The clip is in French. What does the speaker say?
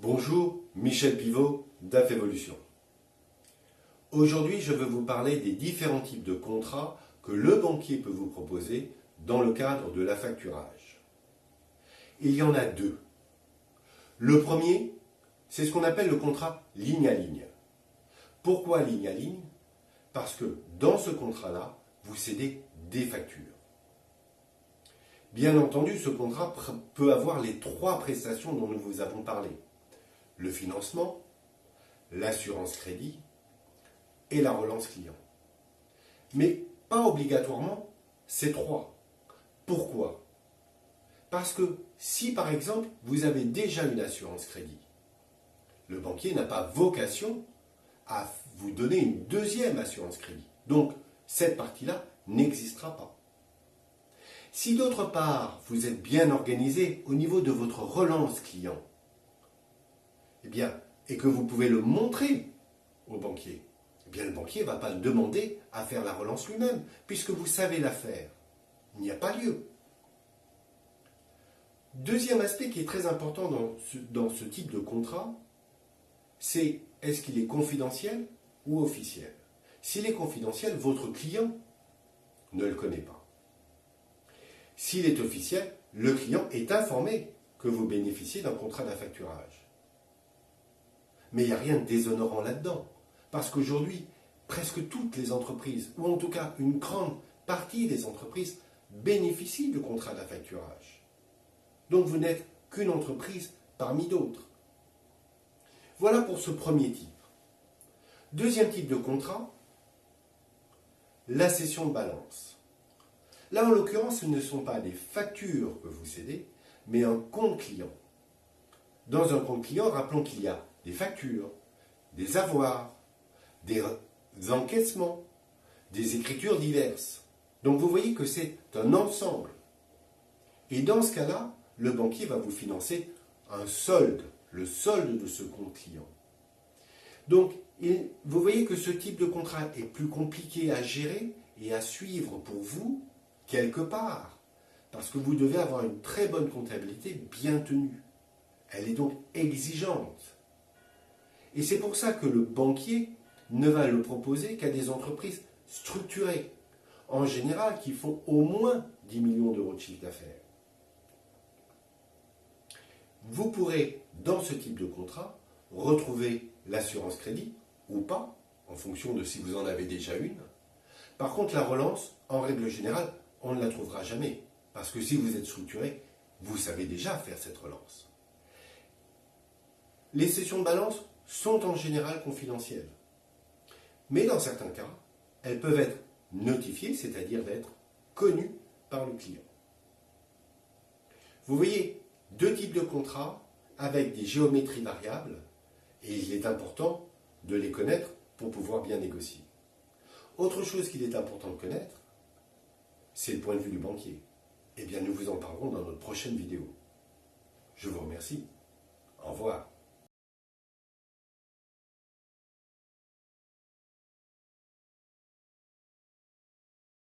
Bonjour, Michel Pivot d'AF Evolution. Aujourd'hui, je veux vous parler des différents types de contrats que le banquier peut vous proposer dans le cadre de l'affacturage. Il y en a deux. Le premier, c'est ce qu'on appelle le contrat ligne à ligne. Pourquoi ligne à ligne? Parce que dans ce contrat-là, vous cédez des factures. Bien entendu, ce contrat peut avoir les trois prestations dont nous vous avons parlé. Le financement, l'assurance crédit et la relance client. Mais pas obligatoirement ces trois. Pourquoi? Parce que si par exemple vous avez déjà une assurance crédit, le banquier n'a pas vocation à vous donner une deuxième assurance crédit. Donc cette partie-là n'existera pas. Si d'autre part vous êtes bien organisé au niveau de votre relance client, et que vous pouvez le montrer au banquier, le banquier ne va pas le demander à faire la relance lui-même, puisque vous savez la faire. Il n'y a pas lieu. Deuxième aspect qui est très important dans ce type de contrat, c'est est-ce qu'il est confidentiel ou officiel? S'il est confidentiel, votre client ne le connaît pas. S'il est officiel, le client est informé que vous bénéficiez d'un contrat d'affacturage. Mais il n'y a rien de déshonorant là-dedans. Parce qu'aujourd'hui, presque toutes les entreprises, ou en tout cas une grande partie des entreprises, bénéficient de contrats d'affacturage. Donc vous n'êtes qu'une entreprise parmi d'autres. Voilà pour ce premier type. Deuxième type de contrat, la cession de balance. Là, en l'occurrence, ce ne sont pas des factures que vous cédez, mais un compte client. Dans un compte client, rappelons qu'il y a des factures, des avoirs, des encaissements, des écritures diverses. Donc vous voyez que c'est un ensemble. Et dans ce cas-là, le banquier va vous financer un solde, le solde de ce compte client. Donc vous voyez que ce type de contrat est plus compliqué à gérer et à suivre pour vous, quelque part, parce que vous devez avoir une très bonne comptabilité bien tenue. Elle est donc exigeante. Et c'est pour ça que le banquier ne va le proposer qu'à des entreprises structurées, en général qui font au moins 10 millions d'euros de chiffre d'affaires. Vous pourrez, dans ce type de contrat, retrouver l'assurance crédit ou pas, en fonction de si vous en avez déjà une. Par contre, la relance, en règle générale, on ne la trouvera jamais. Parce que si vous êtes structuré, vous savez déjà faire cette relance. Les cessions de balance sont en général confidentielles. Mais dans certains cas, elles peuvent être notifiées, c'est-à-dire être connues par le client. Vous voyez, deux types de contrats avec des géométries variables, et il est important de les connaître pour pouvoir bien négocier. Autre chose qu'il est important de connaître, c'est le point de vue du banquier. Eh bien, nous vous en parlerons dans notre prochaine vidéo. Je vous remercie. Au revoir.